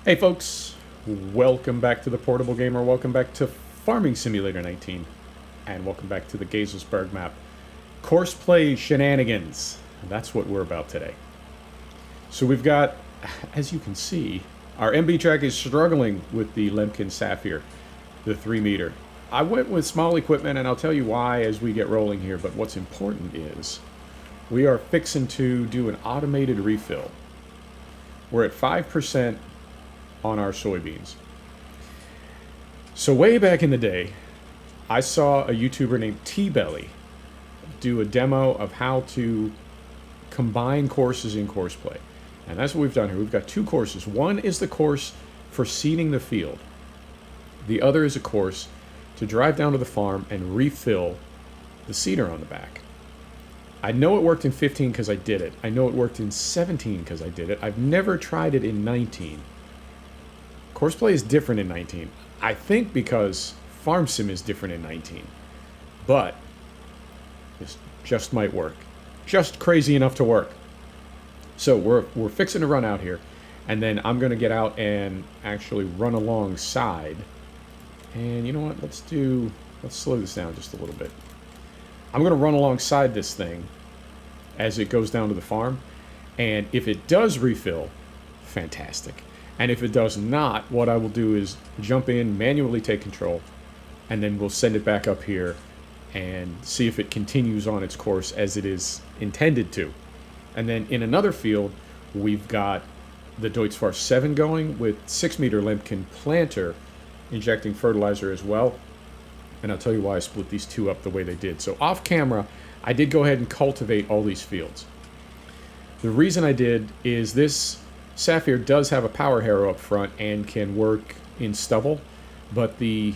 Hey folks, welcome back to the Portable Gamer, welcome back to Farming Simulator 19, and welcome back to the Geiselsberg map. CoursePlay shenanigans, that's what we're about today. So we've got, as you can see, our MB track is struggling with the Lemkin Sapphire, the 3 meter. I went with small equipment and I'll tell you why as we get rolling here, but what's important is we are fixing to do an automated refill. We're at 5% on our soybeans. So way back in the day, I saw a YouTuber named T-Belly do a demo of how to combine courses in CoursePlay. And that's what we've done here. We've got two courses. One is the course for seeding the field. The other is a course to drive down to the farm and refill the seeder on the back. I know it worked in 15 because I did it. I know it worked in 17 because I did it. I've never tried it in 19. CoursePlay is different in 19. I think because Farm Sim is different in 19. But this just might work. Just crazy enough to work. So we're fixing to run out here. And then I'm going to get out and actually run alongside. And you know what? Let's slow this down just a little bit. I'm going to run alongside this thing as it goes down to the farm. And if it does refill, fantastic. And if it does not, what I will do is jump in, manually take control, and then we'll send it back up here and see if it continues on its course as it is intended to. And then in another field, we've got the Deutz 7 going with 6 meter Lemkin planter injecting fertilizer as well. And I'll tell you why I split these two up the way they did. So off camera, I did go ahead and cultivate all these fields. The reason I did is this Sapphire does have a power harrow up front and can work in stubble, but the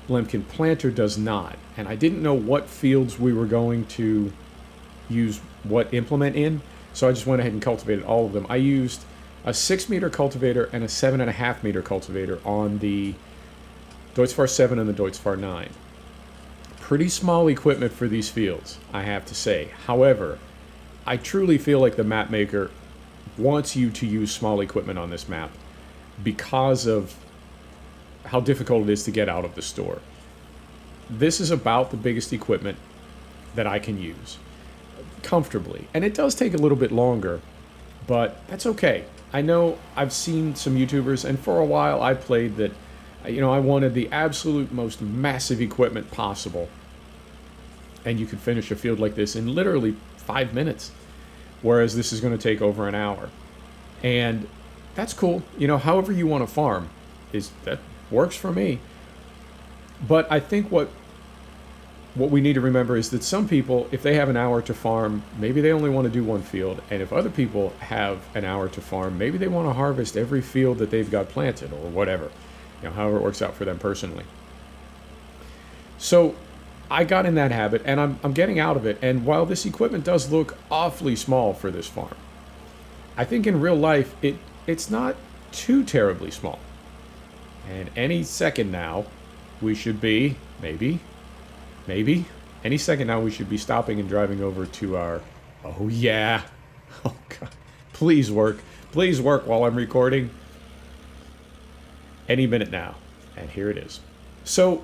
Lemkin planter does not. And I didn't know what fields we were going to use what implement in, so I just went ahead and cultivated all of them. I used a 6 meter cultivator and a 7.5 meter cultivator on the Deutz 7 and the Deutz 9. Pretty small equipment for these fields, I have to say. However, I truly feel like the map maker wants you to use small equipment on this map because of how difficult it is to get out of the store. This is about the biggest equipment that I can use comfortably. And it does take a little bit longer, but that's okay. I know I've seen some YouTubers, and for a while I played that, you know, I wanted the absolute most massive equipment possible. And you could finish a field like this in literally 5 minutes. Whereas this is going to take over an hour. And that's cool. You know, however you want to farm, that works for me. But I think what we need to remember is that some people, if they have an hour to farm, maybe they only want to do one field. And if other people have an hour to farm, maybe they want to harvest every field that they've got planted or whatever. You know, however it works out for them personally. So I got in that habit, and I'm getting out of it. And while this equipment does look awfully small for this farm, I think in real life it's not too terribly small. And any second now, we should be, maybe, any second now we should be stopping and driving over to our, oh yeah, oh God, please work while I'm recording. Any minute now, and here it is. So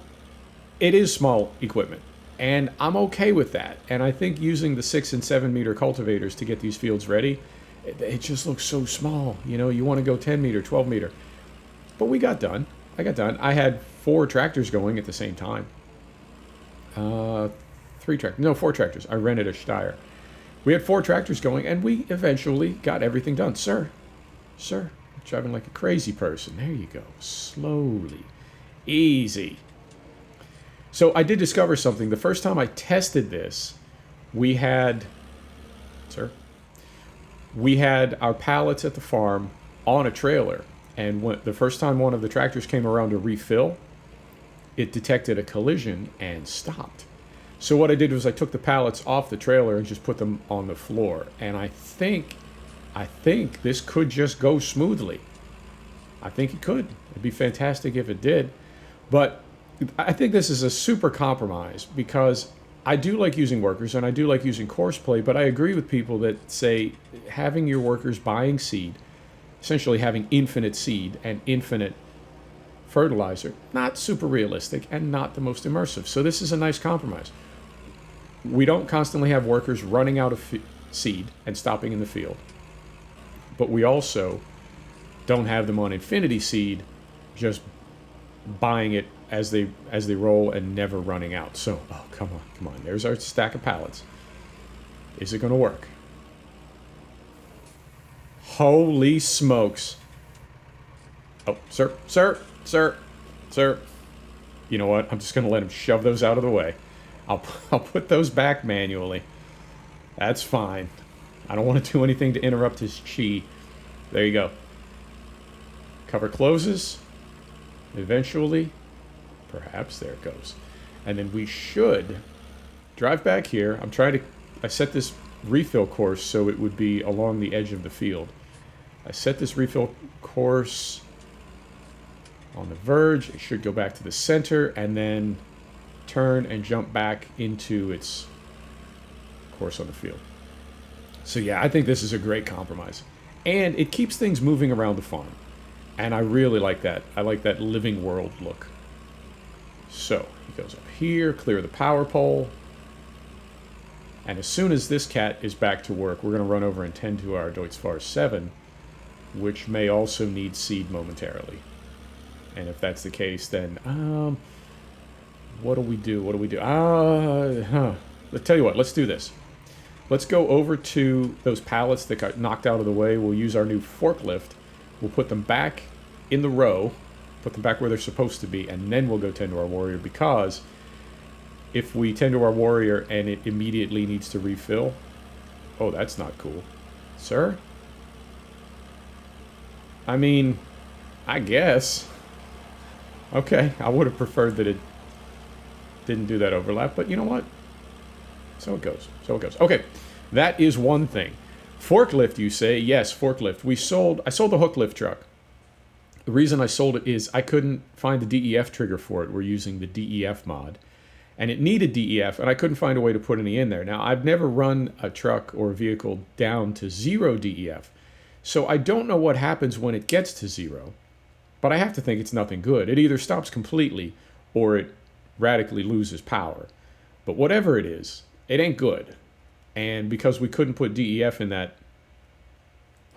it is small equipment, and I'm okay with that. And I think using the 6 and 7 meter cultivators to get these fields ready, it just looks so small. You know, you want to go 10 meter, 12 meter. But we got done. I got done. I had 4 tractors going at the same time. 4 tractors. I rented a Steyr. We had 4 tractors going, and we eventually got everything done. Sir, I'm driving like a crazy person. There you go. Slowly. Easy. So I did discover something. The first time I tested this, we had our pallets at the farm on a trailer. And the first time one of the tractors came around to refill, it detected a collision and stopped. So what I did was I took the pallets off the trailer and just put them on the floor. And I think this could just go smoothly. I think it could. It'd be fantastic if it did. But I think this is a super compromise because I do like using workers and I do like using CoursePlay, but I agree with people that say having your workers buying seed essentially having infinite seed and infinite fertilizer, not super realistic and not the most immersive. So this is a nice compromise. We don't constantly have workers running out of seed and stopping in the field, but we also don't have them on infinity seed just buying it as they roll and never running out. So, oh, come on. There's our stack of pallets. Is it going to work? Holy smokes. Oh, sir. You know what? I'm just going to let him shove those out of the way. I'll put those back manually. That's fine. I don't want to do anything to interrupt his chi. There you go. Cover closes. Eventually, perhaps, there it goes. And then we should drive back here. I set this refill course so it would be along the edge of the field. I set this refill course on the verge. It should go back to the center and then turn and jump back into its course on the field. So yeah, I think this is a great compromise. And it keeps things moving around the farm. And I really like that. I like that living world look. So, he goes up here, clear the power pole. And as soon as this cat is back to work, we're going to run over and tend to our Deutz 7, which may also need seed momentarily. And if that's the case, then, what do we do? Let's tell you what, let's do this. Let's go over to those pallets that got knocked out of the way. We'll use our new forklift. We'll put them back in the row, put them back where they're supposed to be, and then we'll go tend to our warrior, because if we tend to our warrior and it immediately needs to refill, oh, that's not cool. Sir? I mean, I guess. Okay, I would have preferred that it didn't do that overlap, but you know what? So it goes. Okay, that is one thing. Forklift, you say? Yes, forklift. I sold the hook lift truck. The reason I sold it is I couldn't find the DEF trigger for it. We're using the DEF mod. And it needed DEF, and I couldn't find a way to put any in there. Now, I've never run a truck or a vehicle down to 0 DEF, so I don't know what happens when it gets to 0. But I have to think it's nothing good. It either stops completely or it radically loses power. But whatever it is, it ain't good. And because we couldn't put DEF in that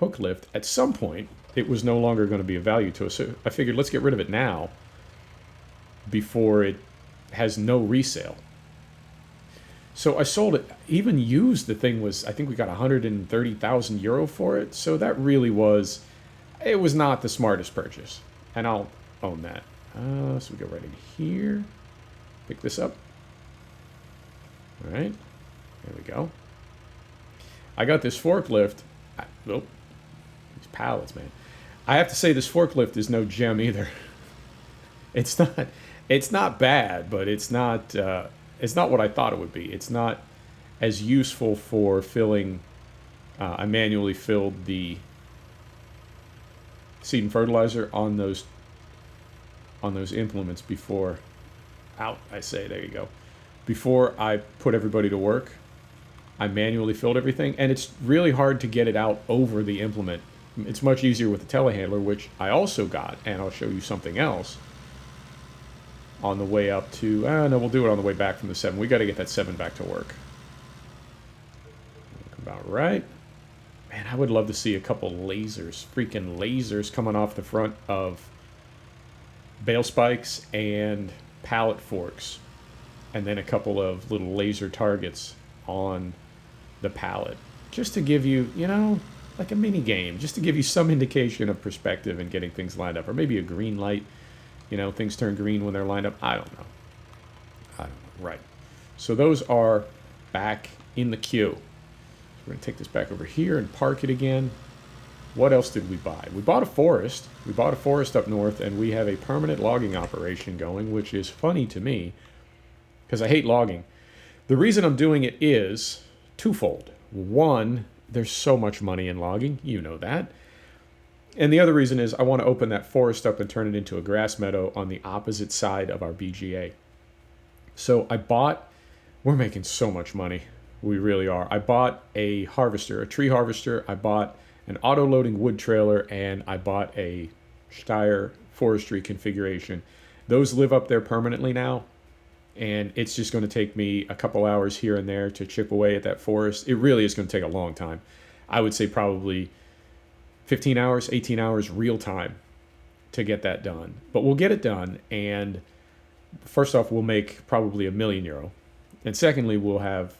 hook lift, at some point, it was no longer going to be of value to us. So I figured, let's get rid of it now before it has no resale. So I sold it. Even used, the thing was, I think we got 130,000 euro for it. So that really was, it was not the smartest purchase. And I'll own that. So we go right in here. Pick this up. All right. There we go. I got this forklift. These pallets, man. I have to say this forklift is no gem either. It's not bad, but it's not what I thought it would be. It's not as useful for filling. I manually filled the seed and fertilizer on those implements before. There you go. Before I put everybody to work, I manually filled everything, and it's really hard to get it out over the implement. It's much easier with the telehandler, which I also got, and I'll show you something else on the way up to... no, we'll do it on the way back from the 7. We got to get that 7 back to work. About right. Man, I would love to see a couple lasers, freaking lasers coming off the front of bale spikes and pallet forks. And then a couple of little laser targets on the pallet. Just to give you, like a mini game. Just to give you some indication of perspective and getting things lined up. Or maybe a green light. Things turn green when they're lined up. I don't know. Right. So those are back in the queue. We're going to take this back over here and park it again. What else did we buy? We bought a forest. We bought a forest up north, and we have a permanent logging operation going, which is funny to me because I hate logging. The reason I'm doing it is twofold. One, there's so much money in logging. You know that. And the other reason is I want to open that forest up and turn it into a grass meadow on the opposite side of our BGA. So we're making so much money. We really are. I bought a harvester, a tree harvester. I bought an auto-loading wood trailer, and I bought a Steyr forestry configuration. Those live up there permanently now, and it's just going to take me a couple hours here and there to chip away at that forest. It really is going to take a long time. I would say probably 15 hours, 18 hours real time to get that done. But we'll get it done, and first off, we'll make probably €1,000,000. And secondly, we'll have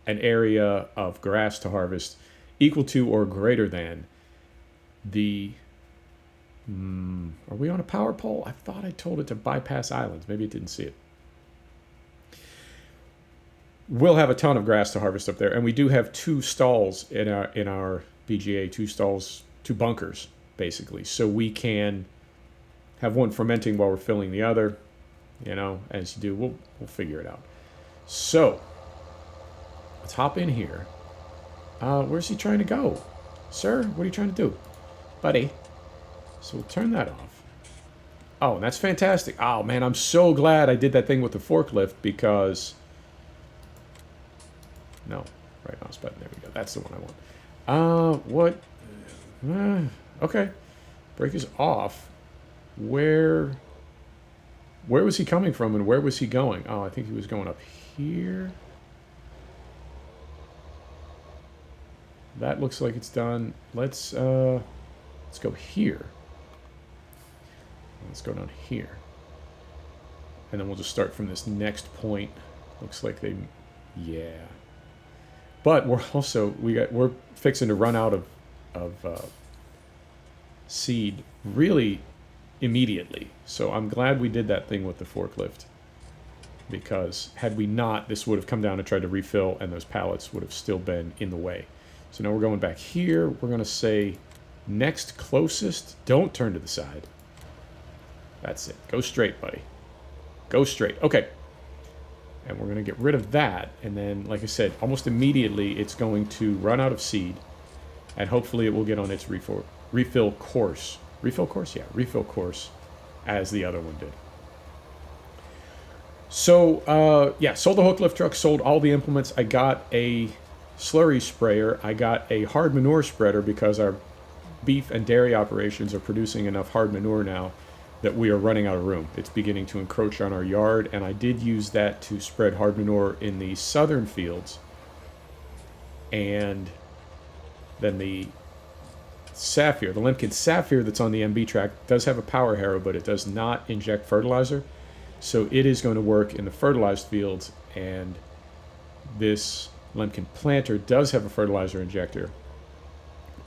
an area of grass to harvest equal to or greater than the... are we on a power pole? I thought I told it to bypass islands. Maybe it didn't see it. We'll have a ton of grass to harvest up there, and we do have 2 stalls in our BGA, 2 stalls, 2 bunkers, basically. So we can have one fermenting while we're filling the other. You know, as you do, we'll figure it out. So let's hop in here. Where's he trying to go? Sir, what are you trying to do? Buddy. So we'll turn that off. Oh, and that's fantastic. Oh, man, I'm so glad I did that thing with the forklift because... No, right mouse button. There we go. That's the one I want. What? Okay. Brake is off. Where was he coming from and where was he going? Oh, I think he was going up here. That looks like it's done. Let's go here. Let's go down here. And then we'll just start from this next point. Looks like they... Yeah. But we're also... We're fixing to run out of seed really immediately. So I'm glad we did that thing with the forklift. Because had we not, this would have come down and tried to refill, and those pallets would have still been in the way. So now we're going back here. We're going to say next closest. Don't turn to the side. That's it. Go straight, buddy. Go straight. Okay. And we're going to get rid of that. And then, like I said, almost immediately it's going to run out of seed. And hopefully it will get on its refill course. Refill course? Yeah, refill course as the other one did. So, yeah, sold the hook lift truck, sold all the implements. I got a slurry sprayer. I got a hard manure spreader because our beef and dairy operations are producing enough hard manure now that we are running out of room. It's beginning to encroach on our yard, and I did use that to spread hard manure in the southern fields. And then the Sapphire, the Lemkin Sapphire that's on the MB track, does have a power harrow, but it does not inject fertilizer. So it is going to work in the fertilized fields, and this Lemkin planter does have a fertilizer injector,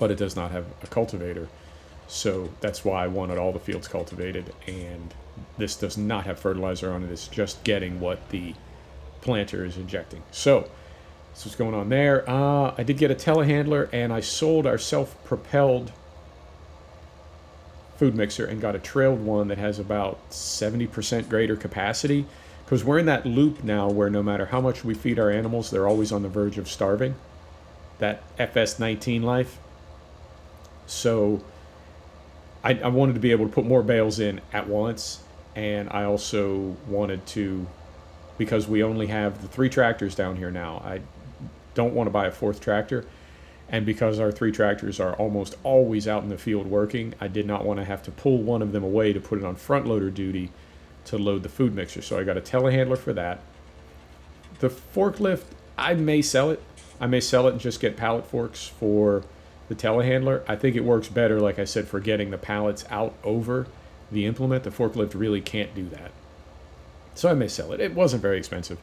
but it does not have a cultivator. So that's why I wanted all the fields cultivated, and this does not have fertilizer on it. It's just getting what the planter is injecting. So that's what's going on there. I did get a telehandler, and I sold our self-propelled food mixer and got a trailed one that has about 70% greater capacity, because we're in that loop now where no matter how much we feed our animals, they're always on the verge of starving. That FS19 life. So I wanted to be able to put more bales in at once, and I also wanted to, because we only have the 3 tractors down here now, I don't want to buy a 4th tractor, and because our 3 tractors are almost always out in the field working, I did not want to have to pull one of them away to put it on front loader duty to load the food mixer. So I got a telehandler for that. The forklift, I may sell it. I may sell it and just get pallet forks for the telehandler. I think it works better, like I said, for getting the pallets out over the implement. The forklift really can't do that. So I may sell it. It wasn't very expensive.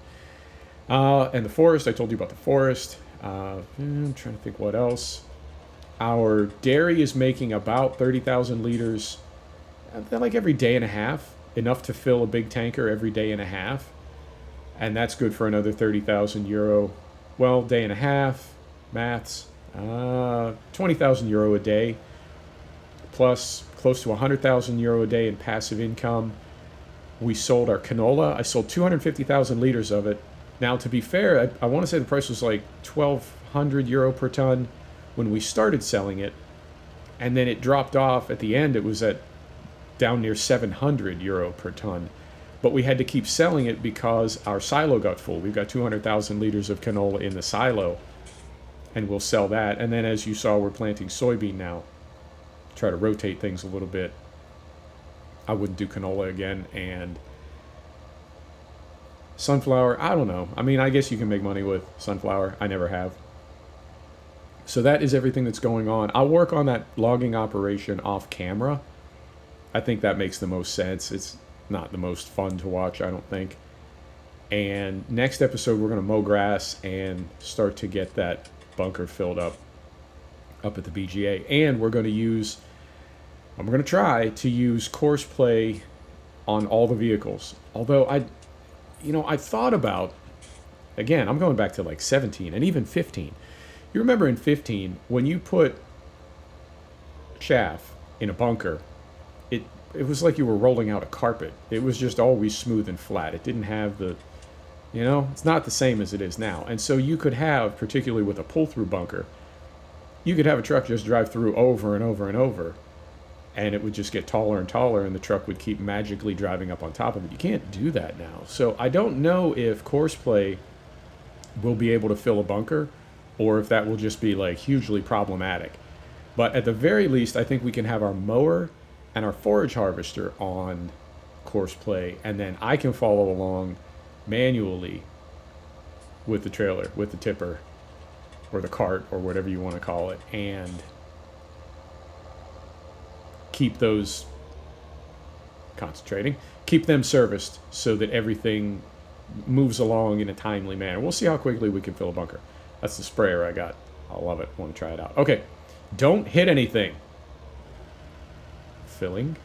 And the forest, I told you about the forest. I'm trying to think what else. Our dairy is making about 30,000 liters, like every day and a half, enough to fill a big tanker every day and a half. And that's good for another 30,000 euro. Well, day and a half, maths, 20,000 euro a day, plus close to 100,000 euro a day in passive income. We sold our canola. I sold 250,000 liters of it. Now, to be fair, I want to say the price was like 1,200 euro per ton when we started selling it, and then it dropped off at the end. It was at down near 700 euro per ton, but we had to keep selling it because our silo got full. We've got 200,000 liters of canola in the silo, and we'll sell that. And then, as you saw, we're planting soybean now. Try to rotate things a little bit. I wouldn't do canola again. And sunflower, I don't know. I mean, I guess you can make money with sunflower. I never have. So that is everything that's going on. I'll work on that logging operation off camera. I think that makes the most sense. It's not the most fun to watch, I don't think. And next episode, we're going to mow grass and start to get that bunker filled up at the BGA. And we're going to try to use CoursePlay on all the vehicles. Although I thought about, again, I'm going back to like 17 and even 15. You remember in 15, when you put chaff in a bunker, it was like you were rolling out a carpet. It was just always smooth and flat. It didn't have the, it's not the same as it is now. And so you could have, particularly with a pull-through bunker, you could have a truck just drive through over and over and over, and it would just get taller and taller, and the truck would keep magically driving up on top of it. You can't do that now. So I don't know if CoursePlay will be able to fill a bunker, or if that will just be like hugely problematic. But at the very least, I think we can have our mower and our forage harvester on CoursePlay, and then I can follow along manually with the trailer, with the tipper, or the cart, or whatever you want to call it, and keep those keep them serviced so that everything moves along in a timely manner. We'll see how quickly we can fill a bunker. That's the sprayer I got. I love it. I want to try it out. Okay. Don't hit anything. Filling.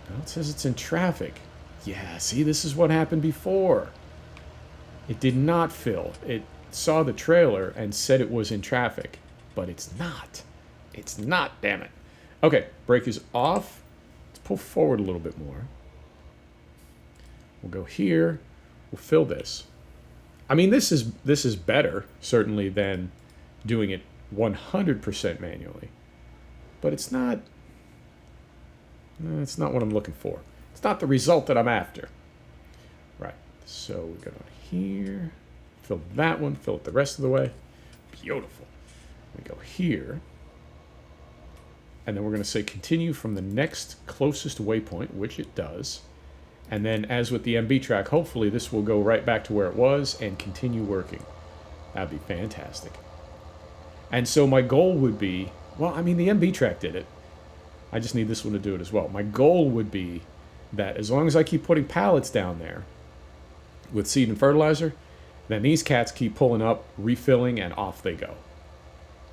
No, it says it's in traffic. Yeah, see, this is what happened before. It did not fill. It saw the trailer and said it was in traffic, but it's not. It's not, damn it. Okay, brake is off. Let's pull forward a little bit more. We'll go here. We'll fill this. I mean, this is better, certainly, than doing it 100% manually. But it's not what I'm looking for. It's not the result that I'm after. Right, so we go down here, fill that one, fill it the rest of the way. Beautiful. We go here. And then we're going to say continue from the next closest waypoint, which it does. And then, as with the MB track, hopefully this will go right back to where it was and continue working. That'd be fantastic. And so my goal would be, well, I mean, the MB track did it. I just need this one to do it as well. My goal would be that as long as I keep putting pallets down there with seed and fertilizer, then these cats keep pulling up, refilling, and off they go.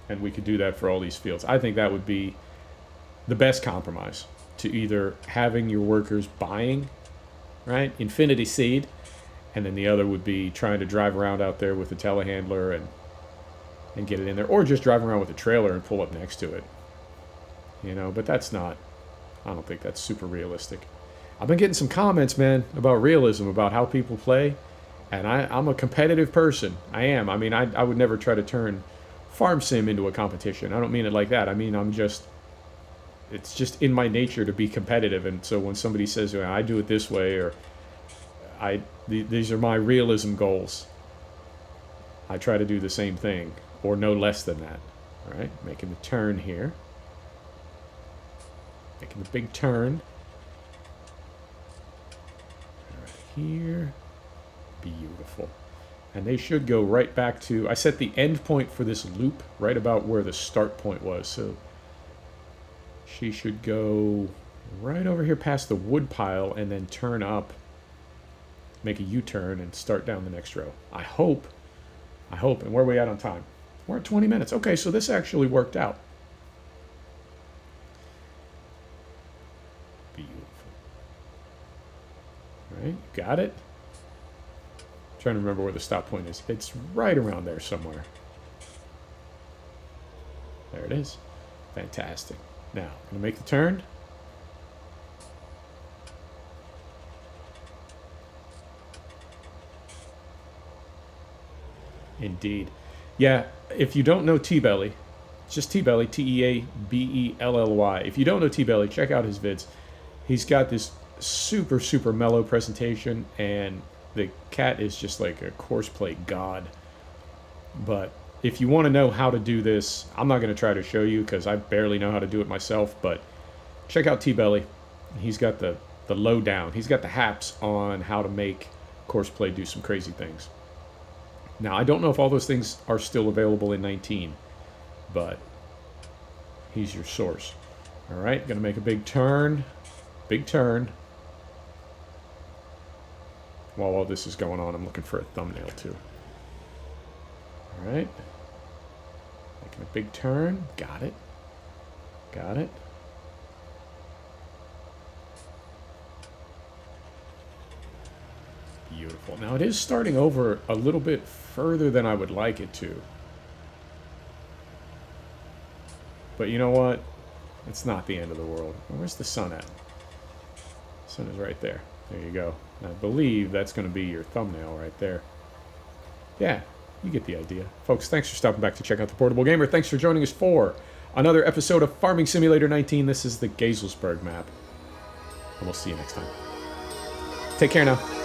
And we could do that for all these fields. I think that would be the best compromise, to either having your workers buying, right, infinity seed, and then the other would be trying to drive around out there with a telehandler and get it in there, or just drive around with a trailer and pull up next to it. But that's not, I don't think that's super realistic. I've been getting some comments, man, about realism, about how people play, and I'm a competitive person. I am. I mean, I would never try to turn farm sim into a competition. I don't mean it like that. I mean, it's just in my nature to be competitive, and so when somebody says, I do it this way, or these are my realism goals, I try to do the same thing, or no less than that. All right, making the turn here. Making the big turn. Right here. Beautiful. And they should go right back to, I set the end point for this loop right about where the start point was, so she should go right over here past the wood pile and then turn up, make a U-turn, and start down the next row. I hope. And where are we at on time? We're at 20 minutes. Okay, so this actually worked out. Beautiful. All right, got it? I'm trying to remember where the stop point is. It's right around there somewhere. There it is. Fantastic. Now, I'm going to make the turn. Indeed. Yeah, if you don't know T-Belly, it's just T-Belly, T-E-A-B-E-L-L-Y. If you don't know T-Belly, check out his vids. He's got this super, super mellow presentation, and the cat is just like a CoursePlay god. But if you want to know how to do this, I'm not going to try to show you because I barely know how to do it myself, but check out T-Belly. He's got the lowdown. He's got the haps on how to make CoursePlay do some crazy things. Now, I don't know if all those things are still available in 19, but he's your source. All right, going to make a big turn. Big turn. While all this is going on, I'm looking for a thumbnail, too. All right. Making a big turn. Got it. Got it. Beautiful. Now, it is starting over a little bit further than I would like it to. But you know what? It's not the end of the world. Where's the sun at? The sun is right there. There you go. And I believe that's going to be your thumbnail right there. Yeah, you get the idea. Folks, thanks for stopping back to check out The Portable Gamer. Thanks for joining us for another episode of Farming Simulator 19. This is the Geiselsberg map. And we'll see you next time. Take care now.